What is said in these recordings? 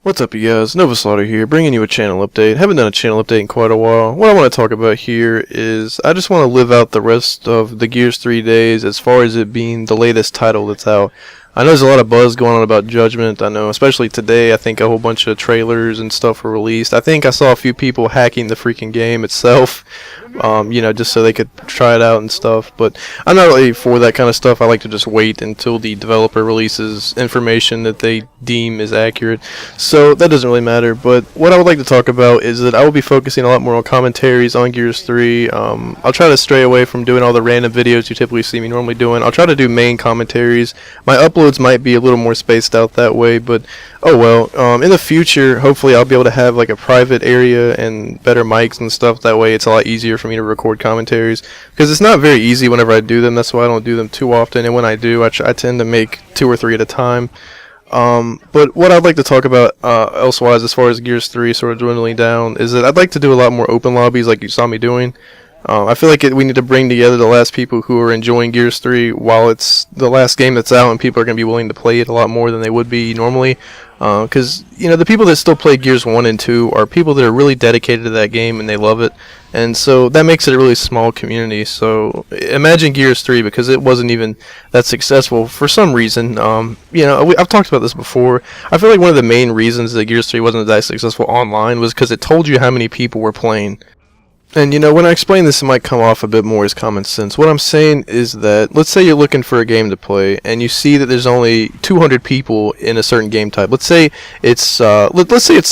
What's up, you guys? Nova Slaughter here, bringing you a channel update. Haven't done a channel update in quite a while. What I want to talk about here is I just want to live out the rest of the Gears 3 days as far as it being the latest title that's out. I know there's a lot of buzz going on about Judgment. I know, especially today, I think a whole bunch of trailers and stuff were released. I think I saw a few people hacking the freaking game itself, just so they could try it out and stuff. But I'm not really for that kind of stuff. I like to just wait until the developer releases information that they deem is accurate. So that doesn't really matter. But what I would like to talk about is that I will be focusing a lot more on commentaries on Gears 3. I'll try to stray away from doing all the random videos you typically see me normally doing. I'll try to do main commentaries. My uploads might be a little more spaced out that way, but oh well. In the future, hopefully I'll be able to have like a private area and better mics and stuff. That way it's a lot easier for me to record commentaries, because it's not very easy whenever I do them. That's why I don't do them too often, and when I do, I tend to make 2 or 3 at a time. But what I'd like to talk about elsewise, as far as Gears 3 sort of dwindling down, is that I'd like to do a lot more open lobbies like you saw me doing. I feel like we need to bring together the last people who are enjoying Gears 3 while it's the last game that's out, and people are going to be willing to play it a lot more than they would be normally. Because, the people that still play Gears 1 and 2 are people that are really dedicated to that game and they love it. And so that makes it a really small community. So imagine Gears 3, because it wasn't even that successful for some reason. I've talked about this before. I feel like one of the main reasons that Gears 3 wasn't that successful online was because it told you how many people were playing. And when I explain this, it might come off a bit more as common sense. What I'm saying is that, let's say you're looking for a game to play, and you see that there's only 200 people in a certain game type. Let's say it's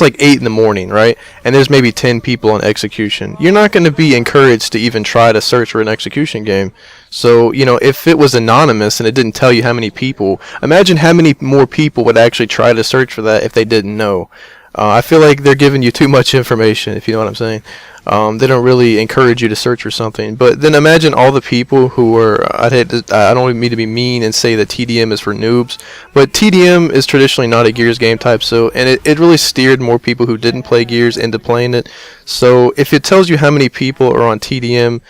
like 8 in the morning, right? And there's maybe 10 people on execution. You're not going to be encouraged to even try to search for an execution game. So, if it was anonymous and it didn't tell you how many people, imagine how many more people would actually try to search for that if they didn't know. I feel like they're giving you too much information, if you know what I'm saying. They don't really encourage you to search for something. But then imagine all the people who are, I don't mean to be mean and say that TDM is for noobs, but TDM is traditionally not a Gears game type, and it really steered more people who didn't play Gears into playing it. So if it tells you how many people are on TDM,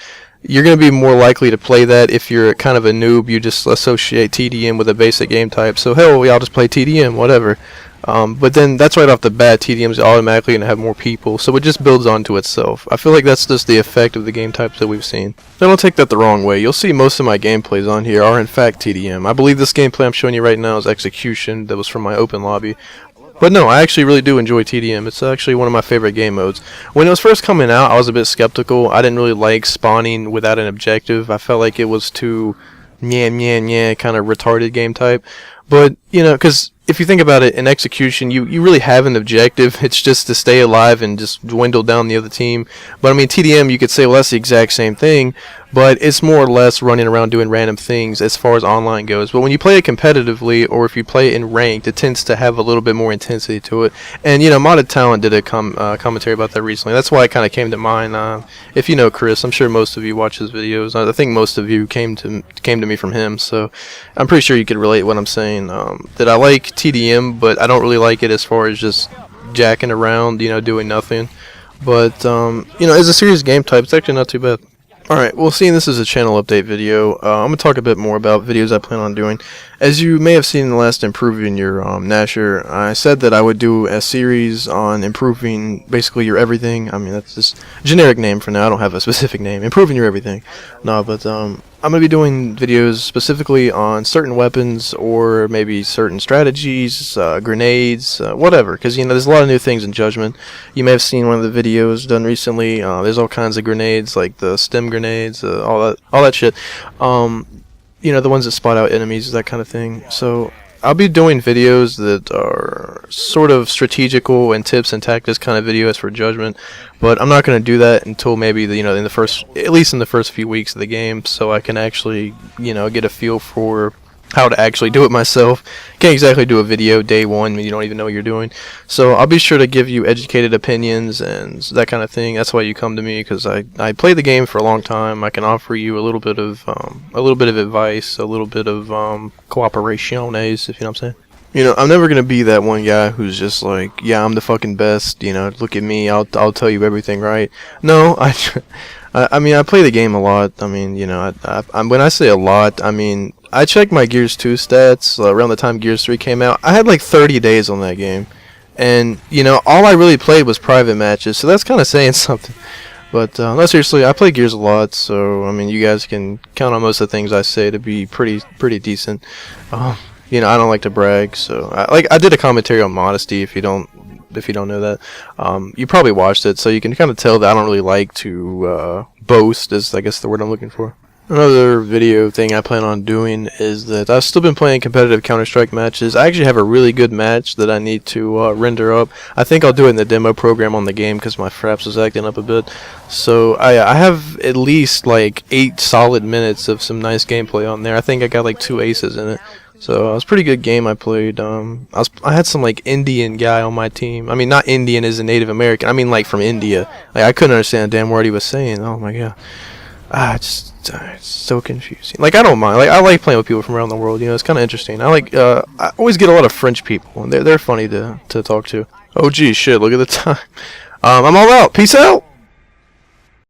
you're going to be more likely to play that. If you're kind of a noob, you just associate TDM with a basic game type. So hell, I'll just play TDM, whatever. But then that's right off the bat, TDM is automatically going to have more people, so it just builds onto itself. I feel like that's just the effect of the game types that we've seen. Now, don't take that the wrong way. You'll see most of my gameplays on here are in fact TDM. I believe this gameplay I'm showing you right now is Execution, that was from my open lobby. But no, I actually really do enjoy TDM. It's actually one of my favorite game modes. When it was first coming out, I was a bit skeptical. I didn't really like spawning without an objective. I felt like it was too kind of retarded game type. But, because if you think about it, in Execution, you really have an objective. It's just to stay alive and just dwindle down the other team. But, I mean, TDM, you could say, well, that's the exact same thing, but it's more or less running around doing random things as far as online goes. But when you play it competitively, or if you play it in ranked, it tends to have a little bit more intensity to it. And, Modded Talent did a commentary about that recently. That's why it kind of came to mind. If you know Chris, I'm sure most of you watch his videos. I think most of you came to me from him, so I'm pretty sure you could relate what I'm saying. That I like TDM, but I don't really like it as far as just jacking around, doing nothing. But, as a serious game type, it's actually not too bad. Alright, well, seeing this is a channel update video, I'm going to talk a bit more about videos I plan on doing. As you may have seen in the last Improving Your Nasher, I said that I would do a series on improving basically your everything. I mean, that's just a generic name for now. I don't have a specific name. Improving your everything. No, but I'm going to be doing videos specifically on certain weapons, or maybe certain strategies, grenades, whatever. Because, there's a lot of new things in Judgment. You may have seen one of the videos done recently. There's all kinds of grenades, like the stem grenades, all that shit. The ones that spot out enemies, that kind of thing. So I'll be doing videos that are sort of strategical and tips and tactics kind of videos for Judgment, but I'm not going to do that until maybe at least in the first few weeks of the game, so I can actually get a feel for how to actually do it myself. Can't exactly do a video day one when you don't even know what you're doing. So I'll be sure to give you educated opinions and that kind of thing. That's why you come to me, because I play the game for a long time. I can offer you a little bit of advice, a little bit of cooperationes, if you know what I'm saying. I'm never gonna be that one guy who's just like, yeah, I'm the fucking best. Look at me. I'll tell you everything right. No, I mean, I play the game a lot. I mean, when I say a lot, I mean, I checked my Gears 2 stats around the time Gears 3 came out. I had like 30 days on that game. And you know, all I really played was private matches, so that's kind of saying something. But no, seriously, I play Gears a lot, so I mean, you guys can count on most of the things I say to be pretty decent. You know, I don't like to brag, so I did a commentary on modesty. If you don't know that, you probably watched it, so you can kind of tell that I don't really like to boast, is I guess the word I'm looking for. Another video thing I plan on doing is that I've still been playing competitive Counter-Strike matches. I actually have a really good match that I need to render up. I think I'll do it in the demo program on the game because my fraps is acting up a bit. So I have at least like 8 solid minutes of some nice gameplay on there. I think I got like 2 aces in it. So it was a pretty good game I played. I had some like Indian guy on my team. I mean, not Indian as a Native American. I mean like from India. Like I couldn't understand a damn word he was saying. Oh my god. It's so confusing. Like I don't mind. Like I like playing with people from around the world. You know, it's kind of interesting. I always get a lot of French people, and they're funny to talk to. Oh gee, shit! Look at the time. I'm all out. Peace out.